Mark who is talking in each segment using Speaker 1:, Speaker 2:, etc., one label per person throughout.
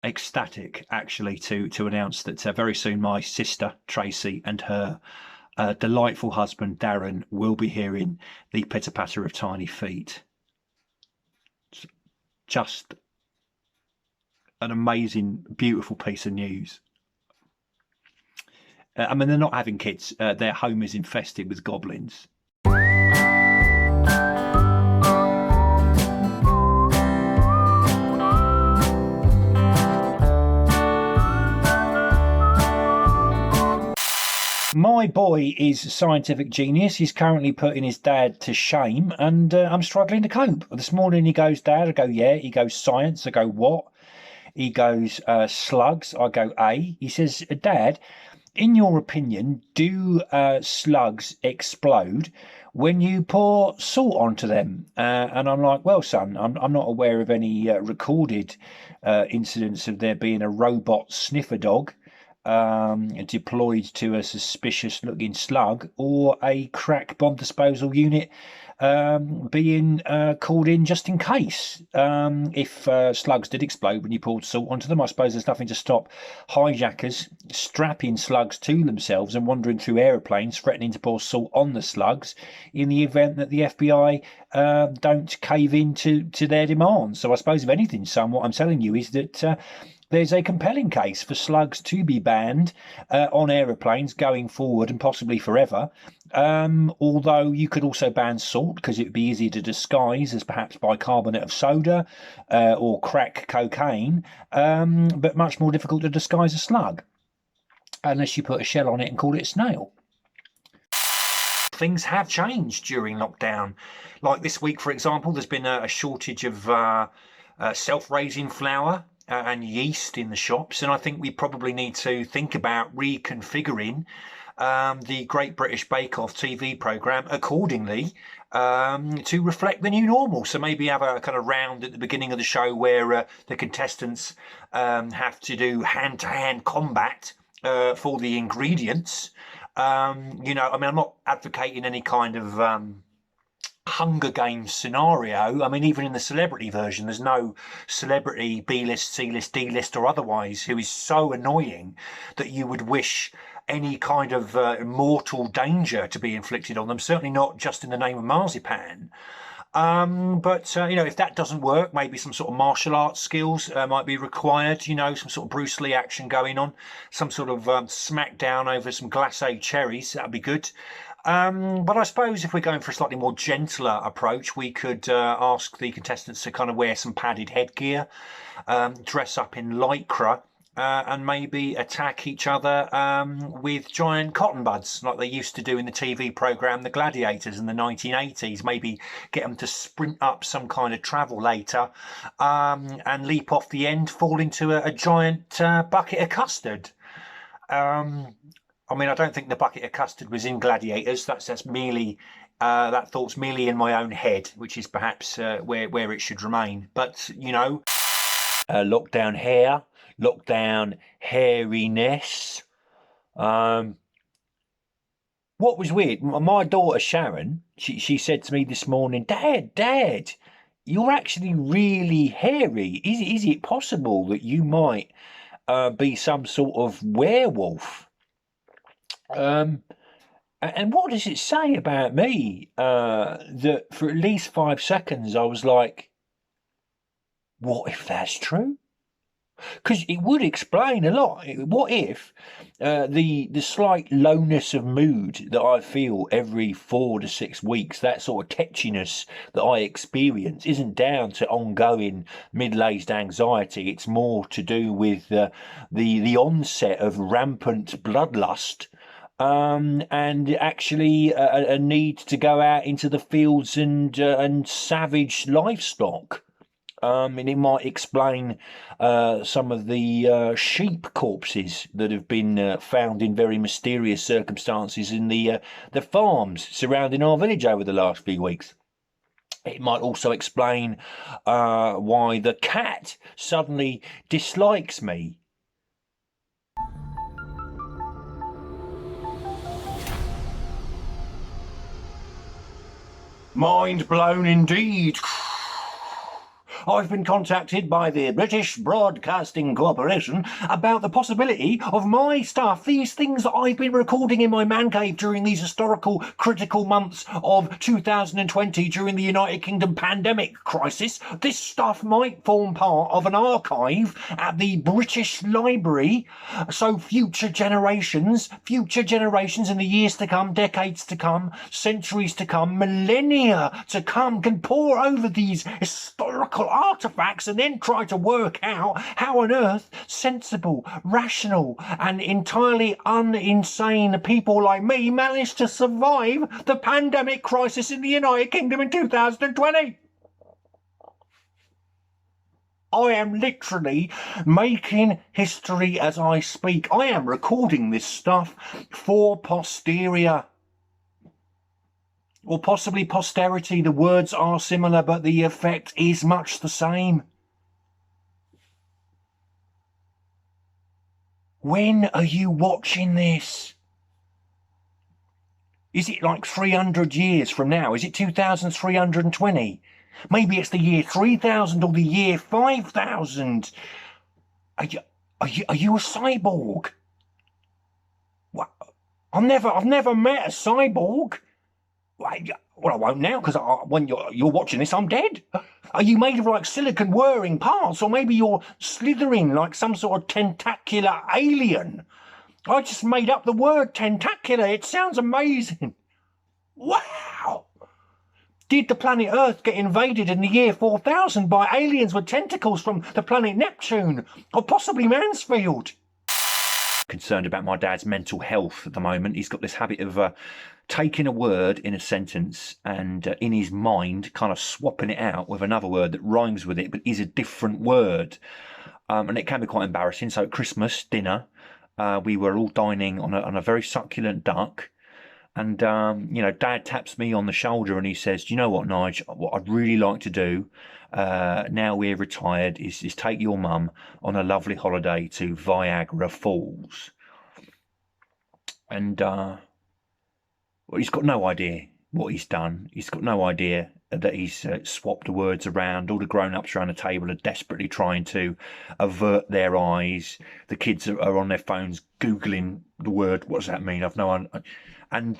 Speaker 1: ecstatic, actually, to announce that very soon my sister Tracy and her delightful husband Darren will be hearing the pitter-patter of tiny feet. It's just an amazing, beautiful piece of news. I mean, they're not having kids. Their home is infested with goblins. My boy is a scientific genius. He's currently putting his dad to shame, and I'm struggling to cope. This morning he goes, Dad. I go, yeah. He goes, science. I go, what? He goes, slugs. I go, A. He says, Dad, in your opinion, do slugs explode when you pour salt onto them? And I'm like, well, son, I'm not aware of any recorded incidents of there being a robot sniffer dog deployed to a suspicious looking slug, or a crack bomb disposal unit being called in just in case. If slugs did explode when you poured salt onto them, I suppose there's nothing to stop hijackers strapping slugs to themselves and wandering through aeroplanes threatening to pour salt on the slugs in the event that the FBI don't cave in to their demands. So I suppose, if anything, son, what I'm telling you is that there's a compelling case for slugs to be banned on aeroplanes going forward, and possibly forever. Although you could also ban salt, because it would be easier to disguise as perhaps bicarbonate of soda or crack cocaine, but much more difficult to disguise a slug, unless you put a shell on it and call it a snail. Things have changed during lockdown. Like this week, for example, there's been a shortage of self-raising flour and yeast in the shops, and I think we probably need to think about reconfiguring the Great British Bake Off TV programme accordingly to reflect the new normal. So maybe have a kind of round at the beginning of the show where the contestants have to do hand-to-hand combat for the ingredients. You know, I mean, I'm not advocating any kind of Hunger Games scenario. I mean, even in the celebrity version, there's no celebrity, B-list, C-list, D-list or otherwise, who is so annoying that you would wish any kind of mortal danger to be inflicted on them, certainly not just in the name of marzipan. But you know, if that doesn't work, maybe some sort of martial arts skills might be required, you know, some sort of Bruce Lee action going on, some sort of smackdown over some glacé cherries. That'd be good. But I suppose if we're going for a slightly more gentler approach, we could ask the contestants to kind of wear some padded headgear, dress up in lycra, and maybe attack each other with giant cotton buds like they used to do in the TV programme The Gladiators in the 1980s. Maybe get them to sprint up some kind of travelator and leap off the end, fall into a giant bucket of custard. I mean, I don't think the bucket of custard was in Gladiators. That's merely that thought's merely in my own head, which is perhaps where it should remain. But you know, lockdown hair, lockdown hairiness. What was weird? My daughter Sharon, she said to me this morning, Dad, you're actually really hairy. Is it possible that you might be some sort of werewolf? And what does it say about me that for at least 5 seconds I was like, what if that's true? Because it would explain a lot. What if the slight lowness of mood that I feel every 4 to 6 weeks, that sort of tetchiness that I experience, isn't down to ongoing middle-aged anxiety? It's more to do with the onset of rampant bloodlust. And actually a need to go out into the fields and savage livestock. And it might explain some of the sheep corpses that have been found in very mysterious circumstances in the farms surrounding our village over the last few weeks. It might also explain why the cat suddenly dislikes me. Mind blown indeed. I've been contacted by the British Broadcasting Corporation about the possibility of my stuff, these things that I've been recording in my man cave during these historical critical months of 2020 during the United Kingdom pandemic crisis. This stuff might form part of an archive at the British Library, so future generations in the years to come, decades to come, centuries to come, millennia to come can pore over these historical artifacts and then try to work out how on earth sensible, rational and entirely uninsane people like me managed to survive the pandemic crisis in the United Kingdom in 2020. I am literally making history as I speak. I am recording this stuff for posterior. Or possibly posterity. The words are similar, but the effect is much the same. When are you watching this? Is it like 300 years from now? Is it 2320? Maybe it's the year 3000 or the year 5000. Are you a cyborg? What? I've never met a cyborg. Well, I won't now, because when you're watching this, I'm dead. Are you made of like silicon whirring parts, or maybe you're slithering like some sort of tentacular alien? I just made up the word tentacular. It sounds amazing. Wow. Did the planet Earth get invaded in the year 4000 by aliens with tentacles from the planet Neptune, or possibly Mansfield? Concerned about my dad's mental health at the moment. He's got this habit of taking a word in a sentence and in his mind kind of swapping it out with another word that rhymes with it but is a different word. And it can be quite embarrassing. So at Christmas dinner, we were all dining on a very succulent duck. And, Dad taps me on the shoulder and he says, do you know what, Nige, what I'd really like to do now we're retired is take your mum on a lovely holiday to Viagra Falls. And he's got no idea what he's done. He's got no idea that he's swapped the words around. All the grown-ups around the table are desperately trying to avert their eyes. The kids are on their phones Googling the word. What does that mean? I've no idea. And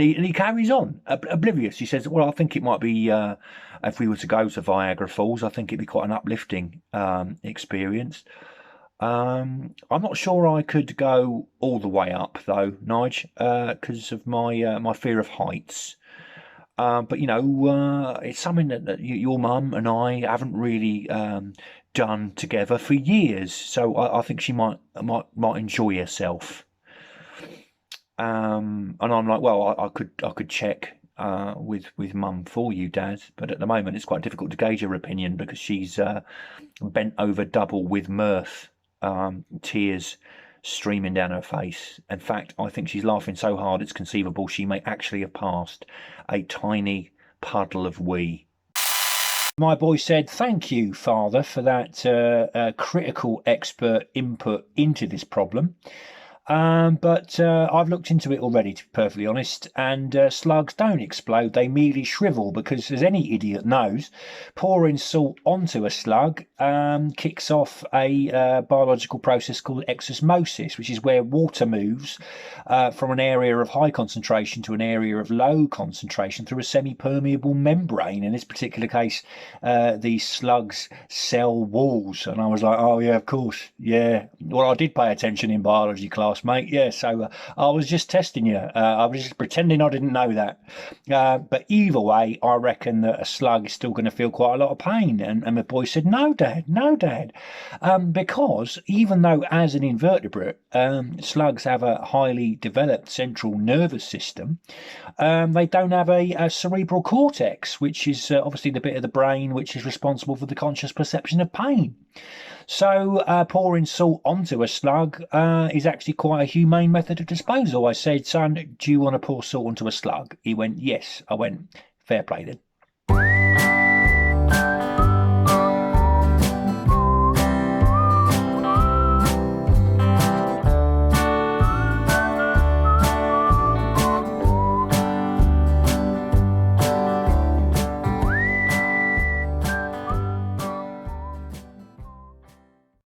Speaker 1: he carries on, oblivious. He says, well, I think it might be, if we were to go to Viagra Falls, I think it'd be quite an uplifting experience. I'm not sure I could go all the way up, though, Nige, because of my fear of heights. But, it's something that your mum and I haven't really done together for years. So I think she might enjoy herself. And I'm like, well, I could check with mum for you, Dad, but at the moment it's quite difficult to gauge her opinion because she's bent over double with mirth, tears streaming down her face. In fact, I think she's laughing so hard it's conceivable she may actually have passed a tiny puddle of wee. My boy said, thank you, Father, for that critical expert input into this problem. But I've looked into it already, to be perfectly honest, and slugs don't explode, they merely shrivel, because as any idiot knows, pouring salt onto a slug kicks off a biological process called exosmosis, which is where water moves from an area of high concentration to an area of low concentration through a semi-permeable membrane. In this particular case, the slug's cell walls. And I was like, oh yeah, of course, yeah. Well, I did pay attention in biology class, mate. Yeah, so I was just testing you. I was just pretending I didn't know that. But either way, I reckon that a slug is still going to feel quite a lot of pain. And my boy said, no, Dad, because even though as an invertebrate, slugs have a highly developed central nervous system, they don't have a cerebral cortex, which is obviously the bit of the brain which is responsible for the conscious perception of pain. So pouring salt onto a slug is actually quite a humane method of disposal. I said, son, do you want to pour salt onto a slug? He went, yes. I went, fair play then.